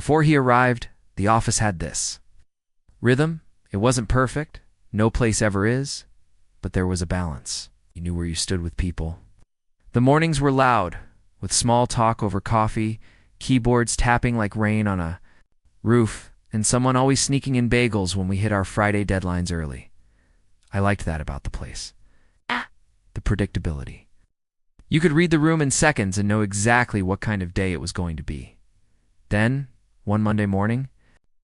Before he arrived, the office had this rhythm. It wasn't perfect, no place ever is, but there was a balance. You knew where you stood with people. The mornings were loud, with small talk over coffee, keyboards tapping like rain on a roof, and someone always sneaking in bagels when we hit our Friday deadlines early. I liked that about the place. The predictability. You could read the room in seconds and know exactly what kind of day it was going to be. Then, one Monday morning,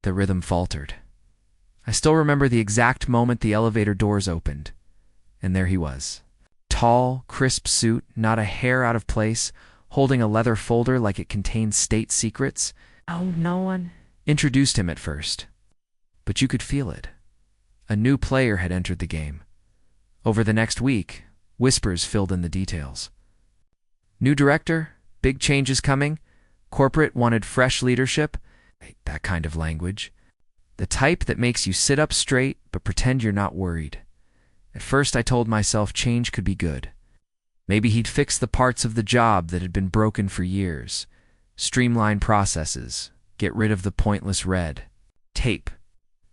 the rhythm faltered. I still remember the exact moment the elevator doors opened, and there he was. Tall, crisp suit, not a hair out of place, holding a leather folder like it contained state secrets. Oh, no one Introduced him at first, but you could feel it. A new player had entered the game. Over the next week, whispers filled in the details. New director, big changes coming, corporate wanted fresh leadership, that kind of language. The type that makes you sit up straight but pretend you're not worried. At first I told myself change could be good. Maybe he'd fix the parts of the job that had been broken for years, streamline processes, get rid of the pointless red tape.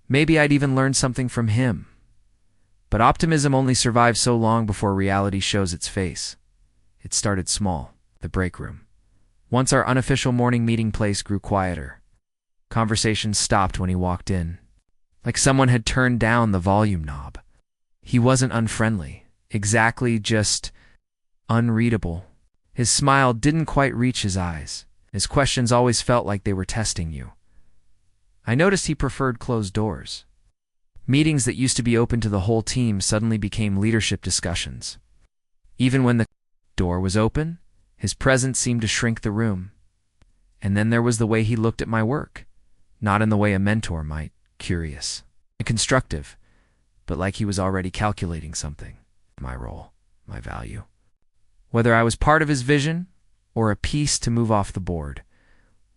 Maybe I'd even learn something from him. But optimism only survives so long before reality shows its face. It started small, the break room. Once our unofficial morning meeting place grew quieter. Conversations stopped when he walked in, like someone had turned down the volume knob. He wasn't unfriendly, exactly just unreadable. His smile didn't quite reach his eyes. His questions always felt like they were testing you. I noticed he preferred closed doors. Meetings that used to be open to the whole team suddenly became leadership discussions. Even when the door was open, his presence seemed to shrink the room. And then there was the way he looked at my work. Not in the way a mentor might, curious and constructive, but like he was already calculating something. My role, my value. Whether I was part of his vision or a piece to move off the board.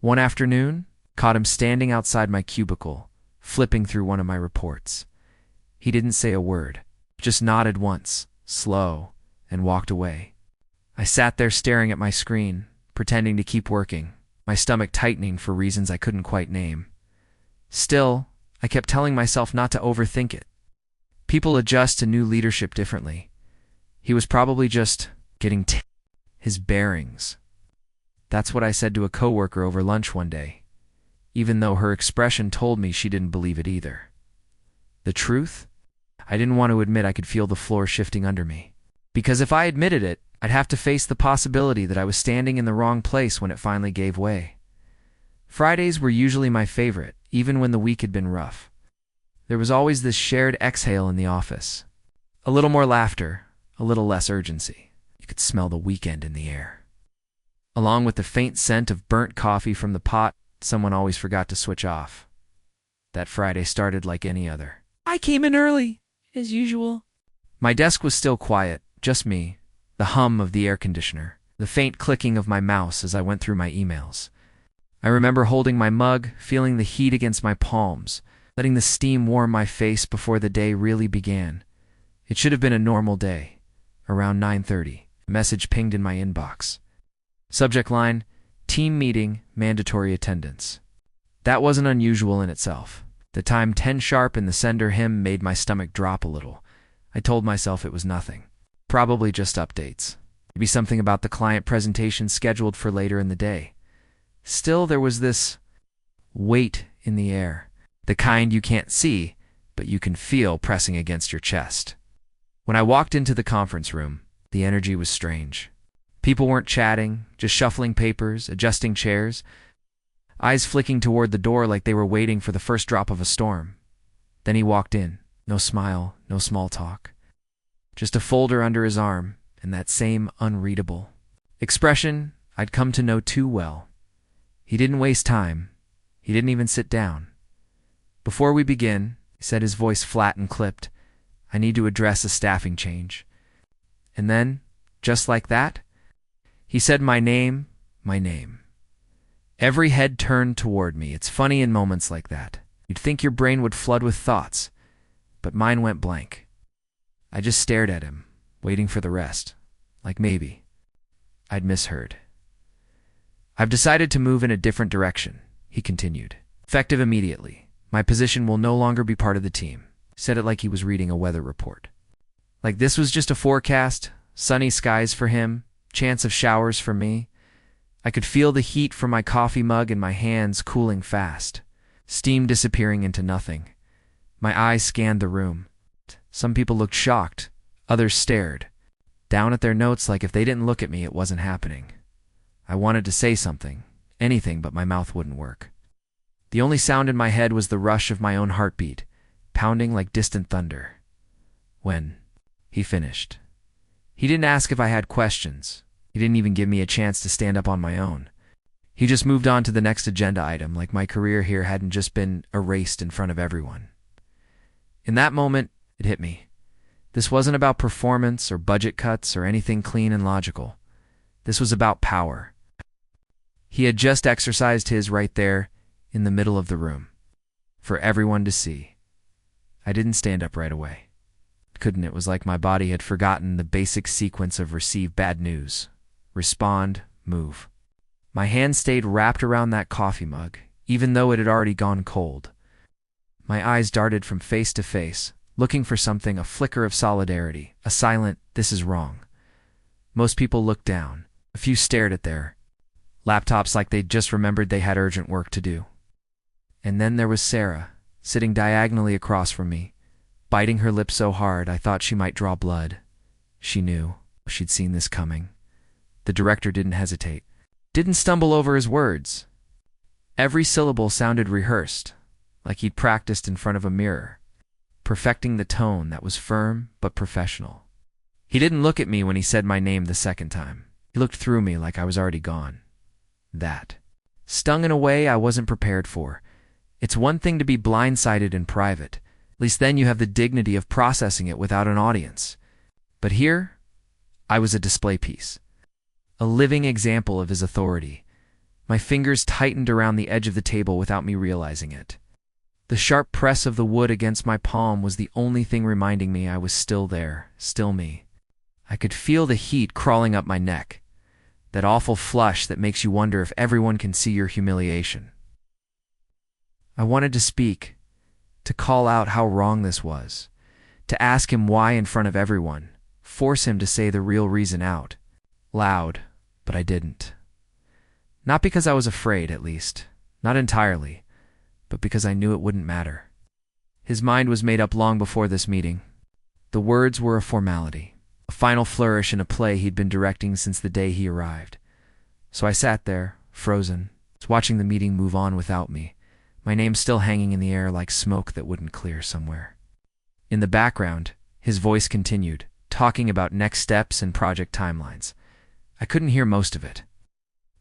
One afternoon, caught him standing outside my cubicle, flipping through one of my reports. He didn't say a word, just nodded once, slow, and walked away. I sat there staring at my screen, pretending to keep working, my stomach tightening for reasons I couldn't quite name. Still, I kept telling myself not to overthink it. People adjust to new leadership differently. He was probably just getting his bearings. That's what I said to a coworker over lunch one day, even though her expression told me she didn't believe it either. The truth? I didn't want to admit I could feel the floor shifting under me. Because if I admitted it, I'd have to face the possibility that I was standing in the wrong place when it finally gave way. Fridays were usually my favorite, even when the week had been rough. There was always this shared exhale in the office. A little more laughter, a little less urgency. You could smell the weekend in the air. Along with the faint scent of burnt coffee from the pot someone always forgot to switch off. That Friday started like any other. I came in early, as usual. My desk was still quiet, just me, the hum of the air conditioner, the faint clicking of my mouse as I went through my emails. I remember holding my mug, feeling the heat against my palms, letting the steam warm my face before the day really began. It should have been a normal day. Around 9:30, a message pinged in my inbox. Subject line, team meeting, mandatory attendance. That wasn't unusual in itself. The time 10 sharp in the sender hymn made my stomach drop a little. I told myself it was nothing. Probably just updates. Maybe something about the client presentation scheduled for later in the day. Still, there was this weight in the air. The kind you can't see, but you can feel pressing against your chest. When I walked into the conference room, the energy was strange. People weren't chatting, just shuffling papers, adjusting chairs, eyes flicking toward the door like they were waiting for the first drop of a storm. Then he walked in. No smile, no small talk. Just a folder under his arm, and that same unreadable expression I'd come to know too well. He didn't waste time. He didn't even sit down. Before we begin, he said, his voice flat and clipped, I need to address a staffing change. And then, just like that, he said my name. Every head turned toward me. It's funny in moments like that. You'd think your brain would flood with thoughts, but mine went blank. I just stared at him, waiting for the rest, like maybe I'd misheard. I've decided to move in a different direction. he continued. Effective immediately. My position will no longer be part of the team. Said it like he was reading a weather report. Like this was just a forecast, sunny skies for him, chance of showers for me. I could feel the heat from my coffee mug and my hands cooling fast, steam disappearing into nothing. My eyes scanned the room. Some people looked shocked, others stared, down at their notes like if they didn't look at me, it wasn't happening. I wanted to say something, anything, but my mouth wouldn't work. The only sound in my head was the rush of my own heartbeat, pounding like distant thunder. When he finished, he didn't ask if I had questions. He didn't even give me a chance to stand up on my own. He just moved on to the next agenda item, like my career here hadn't just been erased in front of everyone. In that moment, it hit me. This wasn't about performance or budget cuts or anything clean and logical. This was about power. He had just exercised his right there in the middle of the room, for everyone to see. I didn't stand up right away. Couldn't. It was like my body had forgotten the basic sequence of receive bad news, respond, move. My hand stayed wrapped around that coffee mug, even though it had already gone cold. My eyes darted from face to face, looking for something, a flicker of solidarity, a silent, "This is wrong." Most people looked down. A few stared at their laptops like they'd just remembered they had urgent work to do. And then there was Sarah, sitting diagonally across from me, biting her lip so hard I thought she might draw blood. She knew. She'd seen this coming. The director didn't hesitate. Didn't stumble over his words. Every syllable sounded rehearsed, like he'd practiced in front of a mirror, perfecting the tone that was firm but professional. He didn't look at me when he said my name the second time. He looked through me like I was already gone. That stung in a way I wasn't prepared for. It's one thing to be blindsided in private. At least then you have the dignity of processing it without an audience. But here, I was a display piece. A living example of his authority. My fingers tightened around the edge of the table without me realizing it. The sharp press of the wood against my palm was the only thing reminding me I was still there, still me. I could feel the heat crawling up my neck, that awful flush that makes you wonder if everyone can see your humiliation. I wanted to speak, to call out how wrong this was, to ask him why in front of everyone, force him to say the real reason out, loud, but I didn't. Not because I was afraid, at least, not entirely, but because I knew it wouldn't matter. His mind was made up long before this meeting. The words were a formality, a final flourish in a play he'd been directing since the day he arrived. So I sat there, frozen, watching the meeting move on without me, my name still hanging in the air like smoke that wouldn't clear somewhere. In the background, his voice continued, talking about next steps and project timelines. I couldn't hear most of it.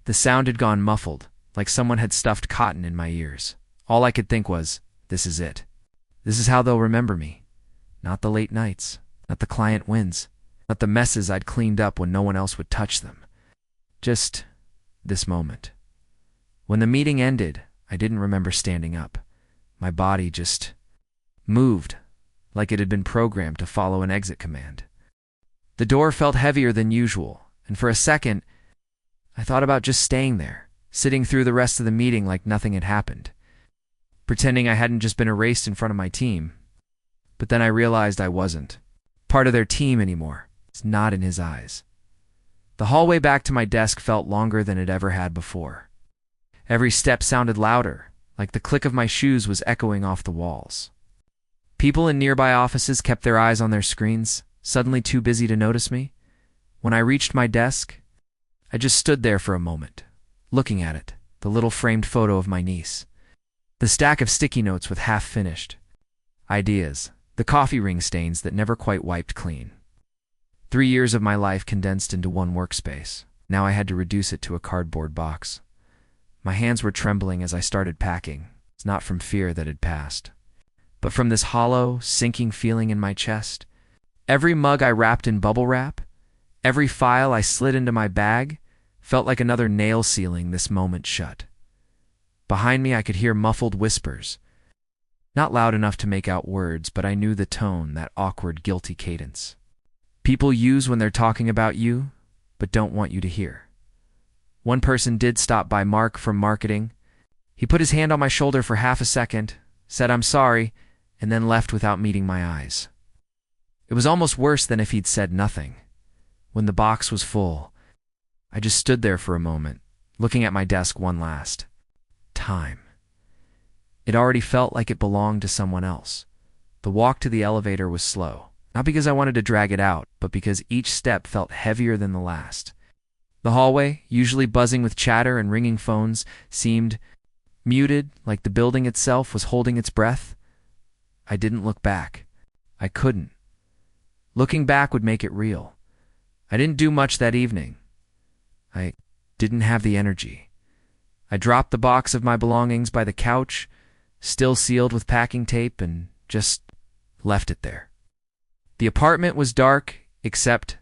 The sound had gone muffled, like someone had stuffed cotton in my ears. All I could think was, this is it. This is how they'll remember me. Not the late nights, not the client wins, not the messes I'd cleaned up when no one else would touch them. Just this moment. When the meeting ended, I didn't remember standing up. My body just moved, like it had been programmed to follow an exit command. The door felt heavier than usual, and for a second, I thought about just staying there, sitting through the rest of the meeting like nothing had happened, pretending I hadn't just been erased in front of my team. But then I realized I wasn't part of their team anymore. It's not in his eyes. The hallway back to my desk felt longer than it ever had before. Every step sounded louder, like the click of my shoes was echoing off the walls. People in nearby offices kept their eyes on their screens, suddenly too busy to notice me. When I reached my desk, I just stood there for a moment, looking at it, the little framed photo of my niece, the stack of sticky notes with half-finished ideas, the coffee ring stains that never quite wiped clean. 3 years of my life condensed into one workspace. Now I had to reduce it to a cardboard box. My hands were trembling as I started packing. It's not from fear that had passed, but from this hollow, sinking feeling in my chest. Every mug I wrapped in bubble wrap, every file I slid into my bag, felt like another nail sealing this moment shut. Behind me I could hear muffled whispers. Not loud enough to make out words, but I knew the tone, that awkward, guilty cadence. People use when they're talking about you, but don't want you to hear. One person did stop by Mark from marketing. He put his hand on my shoulder for half a second, said I'm sorry, and then left without meeting my eyes. It was almost worse than if he'd said nothing. When the box was full, I just stood there for a moment, looking at my desk one last time. It already felt like it belonged to someone else. The walk to the elevator was slow, not because I wanted to drag it out, but because each step felt heavier than the last. The hallway, usually buzzing with chatter and ringing phones, seemed muted, like the building itself was holding its breath. I didn't look back. I couldn't. Looking back would make it real. I didn't do much that evening. I didn't have the energy. I dropped the box of my belongings by the couch, still sealed with packing tape, and just left it there. The apartment was dark, except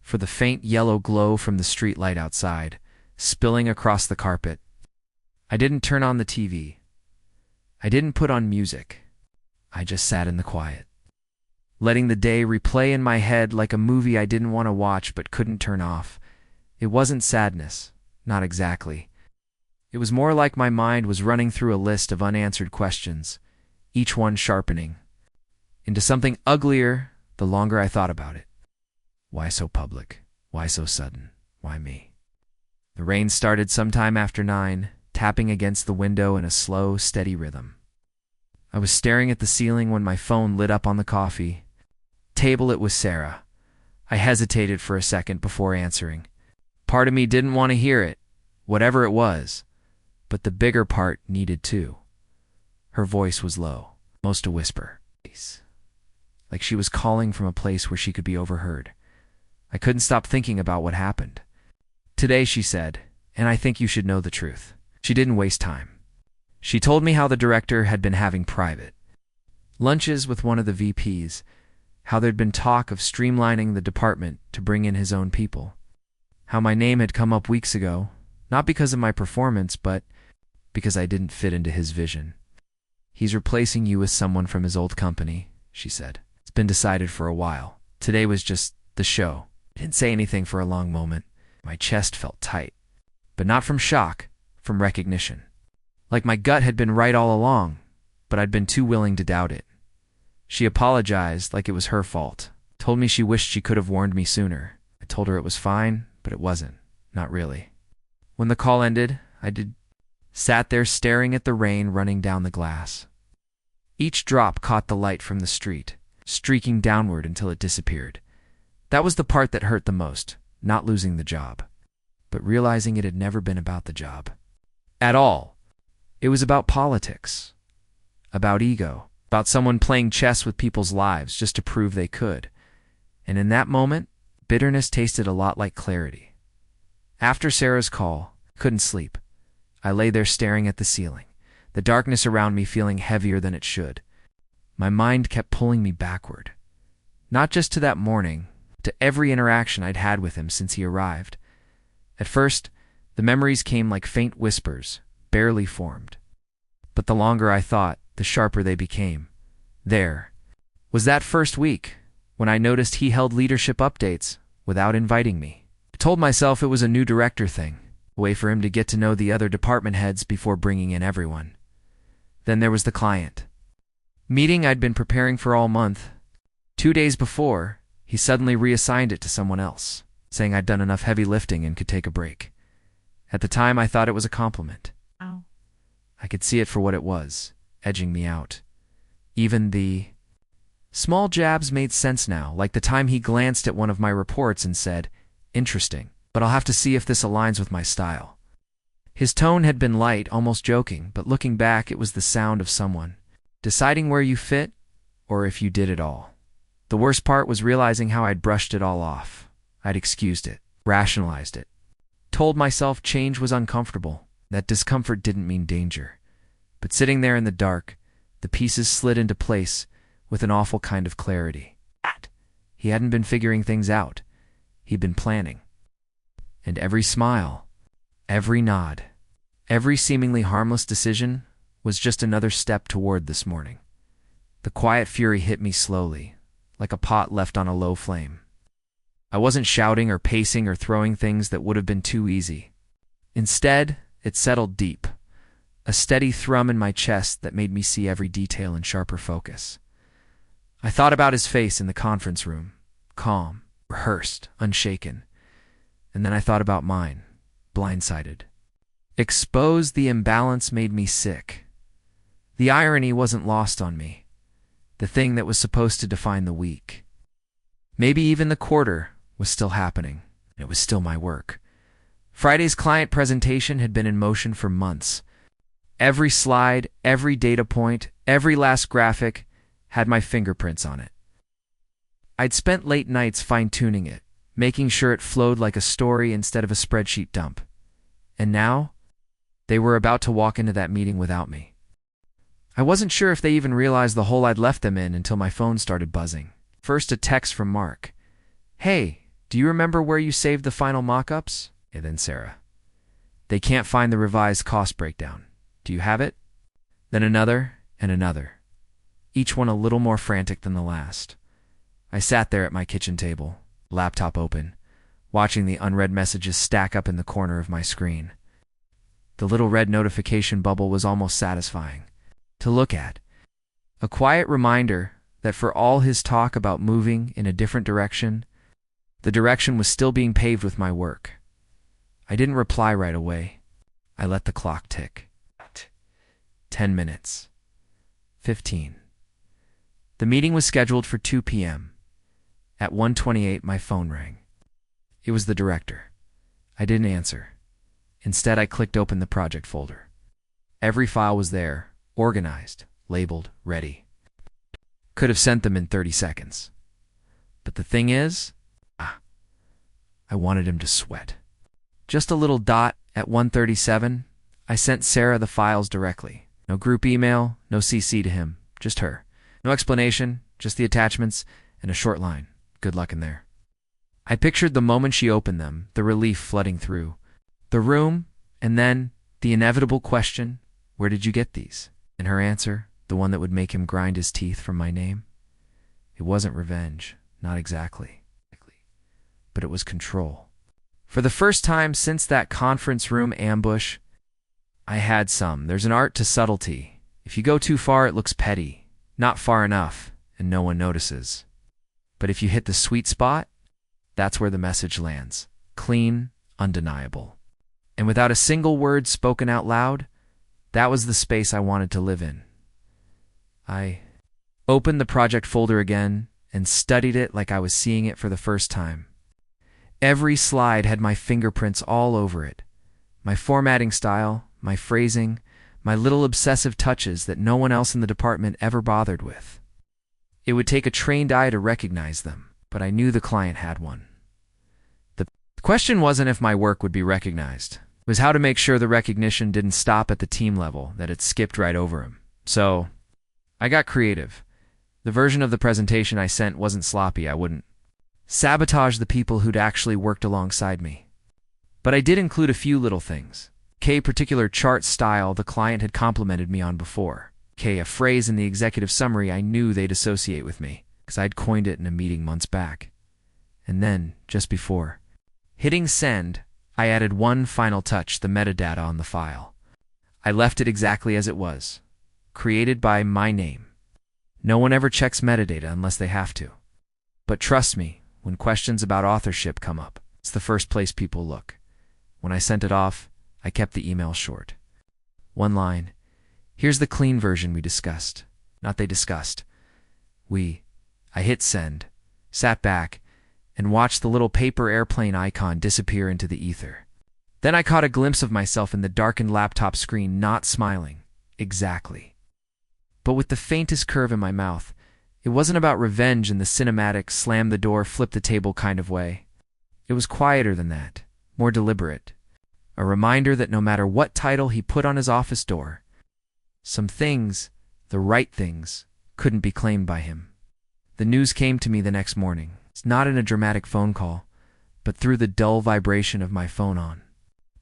for the faint yellow glow from the street light outside, spilling across the carpet. I didn't turn on the TV. I didn't put on music. I just sat in the quiet, letting the day replay in my head like a movie I didn't want to watch but couldn't turn off. It wasn't sadness, not exactly. It was more like my mind was running through a list of unanswered questions, each one sharpening into something uglier the longer I thought about it. Why so public? Why so sudden? Why me? The rain started sometime after 9, tapping against the window in a slow, steady rhythm. I was staring at the ceiling when my phone lit up on the coffee table. It was Sarah. I hesitated for a second before answering. Part of me didn't want to hear it, whatever it was, but the bigger part needed to. Her voice was low, almost a whisper, like she was calling from a place where she could be overheard. I couldn't stop thinking about what happened. Today, she said, and I think you should know the truth. She didn't waste time. She told me how the director had been having private lunches with one of the VPs, how there'd been talk of streamlining the department to bring in his own people, how my name had come up weeks ago, not because of my performance, but because I didn't fit into his vision. He's replacing you with someone from his old company, she said. It's been decided for a while. Today was just the show. I didn't say anything for a long moment. My chest felt tight, but not from shock, from recognition. Like my gut had been right all along, but I'd been too willing to doubt it. She apologized like it was her fault, told me she wished she could have warned me sooner. I told her it was fine, but it wasn't. Not really. When the call ended, sat there staring at the rain running down the glass. Each drop caught the light from the street, streaking downward until it disappeared. That was the part that hurt the most, not losing the job, but realizing it had never been about the job at all. It was about politics, about ego, about someone playing chess with people's lives just to prove they could. And in that moment, bitterness tasted a lot like clarity. After Sarah's call, I couldn't sleep. I lay there staring at the ceiling, the darkness around me feeling heavier than it should. My mind kept pulling me backward, not just to that morning, to every interaction I'd had with him since he arrived. At first, the memories came like faint whispers, barely formed. But the longer I thought, the sharper they became. There was that first week when I noticed he held leadership updates without inviting me. I told myself it was a new director thing, a way for him to get to know the other department heads before bringing in everyone. Then there was the client meeting I'd been preparing for all month. 2 days before, he suddenly reassigned it to someone else, saying I'd done enough heavy lifting and could take a break. At the time, I thought it was a compliment. Ow. I could see it for what it was, edging me out. Even the small jabs made sense now, like the time he glanced at one of my reports and said, "Interesting, but I'll have to see if this aligns with my style." His tone had been light, almost joking, but looking back, it was the sound of someone deciding where you fit or if you did it all. The worst part was realizing how I'd brushed it all off. I'd excused it, rationalized it, told myself change was uncomfortable, that discomfort didn't mean danger. But sitting there in the dark, the pieces slid into place with an awful kind of clarity. He hadn't been figuring things out. He'd been planning. And every smile, every nod, every seemingly harmless decision was just another step toward this morning. The quiet fury hit me slowly, like a pot left on a low flame. I wasn't shouting or pacing or throwing things that would have been too easy. Instead, it settled deep, a steady thrum in my chest that made me see every detail in sharper focus. I thought about his face in the conference room, calm, rehearsed, unshaken. And then I thought about mine, blindsided. Exposed, the imbalance made me sick. The irony wasn't lost on me. The thing that was supposed to define the week. Maybe even the quarter was still happening. It was still my work. Friday's client presentation had been in motion for months. Every slide, every data point, every last graphic had my fingerprints on it. I'd spent late nights fine-tuning it, making sure it flowed like a story instead of a spreadsheet dump. And now, they were about to walk into that meeting without me. I wasn't sure if they even realized the hole I'd left them in until my phone started buzzing. First, a text from Mark. "Hey, do you remember where you saved the final mock-ups?" And then Sarah. "They can't find the revised cost breakdown. Do you have it?" Then another and another, each one a little more frantic than the last. I sat there at my kitchen table, laptop open, watching the unread messages stack up in the corner of my screen. The little red notification bubble was almost satisfying to look at. A quiet reminder that for all his talk about moving in a different direction, the direction was still being paved with my work. I didn't reply right away. I let the clock tick. 10 minutes. 15. The meeting was scheduled for 2 p.m. At 1:28, my phone rang. It was the director. I didn't answer. Instead, I clicked open the project folder. Every file was there, organized, labeled, ready. Could have sent them in 30 seconds. But the thing is, I wanted him to sweat. Just a little dot at 1:37, I sent Sarah the files directly. No group email, no CC to him, just her. No explanation, just the attachments and a short line. Good luck in there. I pictured the moment she opened them, the relief flooding through the room, and then the inevitable question, "Where did you get these?" And her answer, the one that would make him grind his teeth from my name. It wasn't revenge, not exactly. But it was control. For the first time since that conference room ambush, I had some. There's an art to subtlety. If you go too far, it looks petty. Not far enough, and no one notices. But if you hit the sweet spot, that's where the message lands. Clean, undeniable. And without a single word spoken out loud, that was the space I wanted to live in. I opened the project folder again and studied it like I was seeing it for the first time. Every slide had my fingerprints all over it. My formatting style, my phrasing, my little obsessive touches that no one else in the department ever bothered with. It would take a trained eye to recognize them, but I knew the client had one. The question wasn't if my work would be recognized. It was how to make sure the recognition didn't stop at the team level, that it skipped right over him. So, I got creative. The version of the presentation I sent wasn't sloppy. I wouldn't sabotage the people who'd actually worked alongside me. But I did include a few little things. A particular chart style the client had complimented me on before. A phrase in the executive summary I knew they'd associate with me, because I'd coined it in a meeting months back. And then, just before hitting send, I added one final touch, the metadata on the file. I left it exactly as it was, created by my name. No one ever checks metadata unless they have to. But trust me, when questions about authorship come up, it's the first place people look. When I sent it off, I kept the email short. One line. Here's the clean version we discussed. Not they discussed. I hit send, sat back, and watched the little paper airplane icon disappear into the ether. Then I caught a glimpse of myself in the darkened laptop screen, not smiling. Exactly. But with the faintest curve in my mouth. It wasn't about revenge in the cinematic, slam the door, flip the table kind of way. It was quieter than that, more deliberate. A reminder that no matter what title he put on his office door, some things, the right things, couldn't be claimed by him. The news came to me the next morning. It's not in a dramatic phone call, but through the dull vibration of my phone on.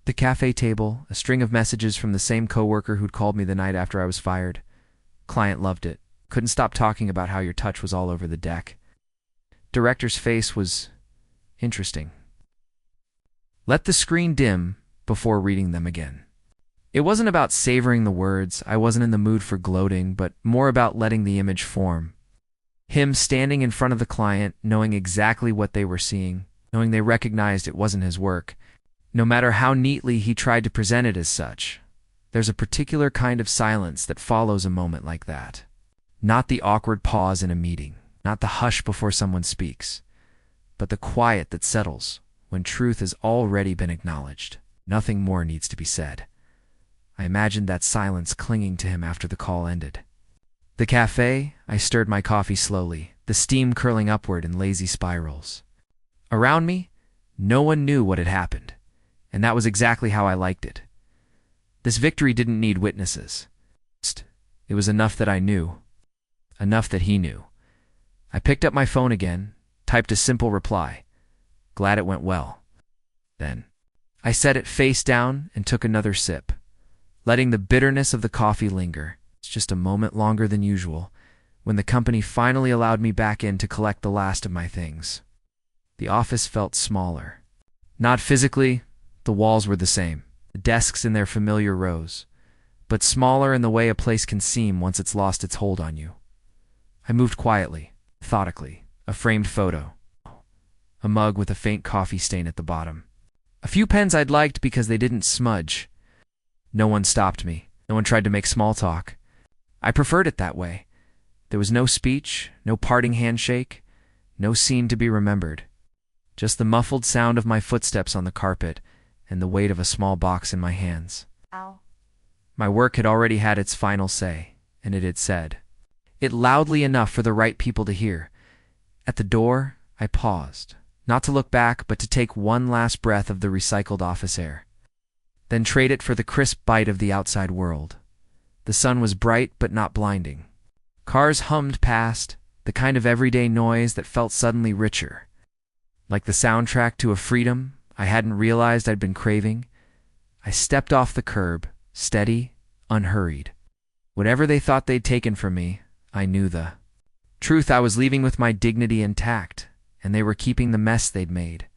The cafe table, a string of messages from the same coworker who'd called me the night after I was fired. Client loved it. Couldn't stop talking about how your touch was all over the deck. Director's face was interesting. Let the screen dim before reading them again. It wasn't about savoring the words, I wasn't in the mood for gloating, but more about letting the image form. Him standing in front of the client, knowing exactly what they were seeing, knowing they recognized it wasn't his work, no matter how neatly he tried to present it as such. There's a particular kind of silence that follows a moment like that. Not the awkward pause in a meeting, not the hush before someone speaks, but the quiet that settles when truth has already been acknowledged. Nothing more needs to be said. I imagined that silence clinging to him after the call ended. The cafe, I stirred my coffee slowly, the steam curling upward in lazy spirals. Around me, no one knew what had happened, and that was exactly how I liked it. This victory didn't need witnesses. It was enough that I knew, enough that he knew. I picked up my phone again, typed a simple reply. Glad it went well. Then, I set it face down and took another sip, letting the bitterness of the coffee linger. It's just a moment longer than usual, when the company finally allowed me back in to collect the last of my things. The office felt smaller. Not physically, the walls were the same, the desks in their familiar rows, but smaller in the way a place can seem once it's lost its hold on you. I moved quietly, methodically, a framed photo, a mug with a faint coffee stain at the bottom. A few pens I'd liked because they didn't smudge. No one stopped me. No one tried to make small talk. I preferred it that way. There was no speech, no parting handshake, no scene to be remembered. Just the muffled sound of my footsteps on the carpet and the weight of a small box in my hands. Ow. My work had already had its final say, and it had said it loudly enough for the right people to hear. At the door, I paused, not to look back, but to take one last breath of the recycled office air, then trade it for the crisp bite of the outside world. The sun was bright but not blinding. Cars hummed past, the kind of everyday noise that felt suddenly richer, like the soundtrack to a freedom I hadn't realized I'd been craving. I stepped off the curb, steady, unhurried. Whatever they thought they'd taken from me, I knew the truth. I was leaving with my dignity intact, and they were keeping the mess they'd made.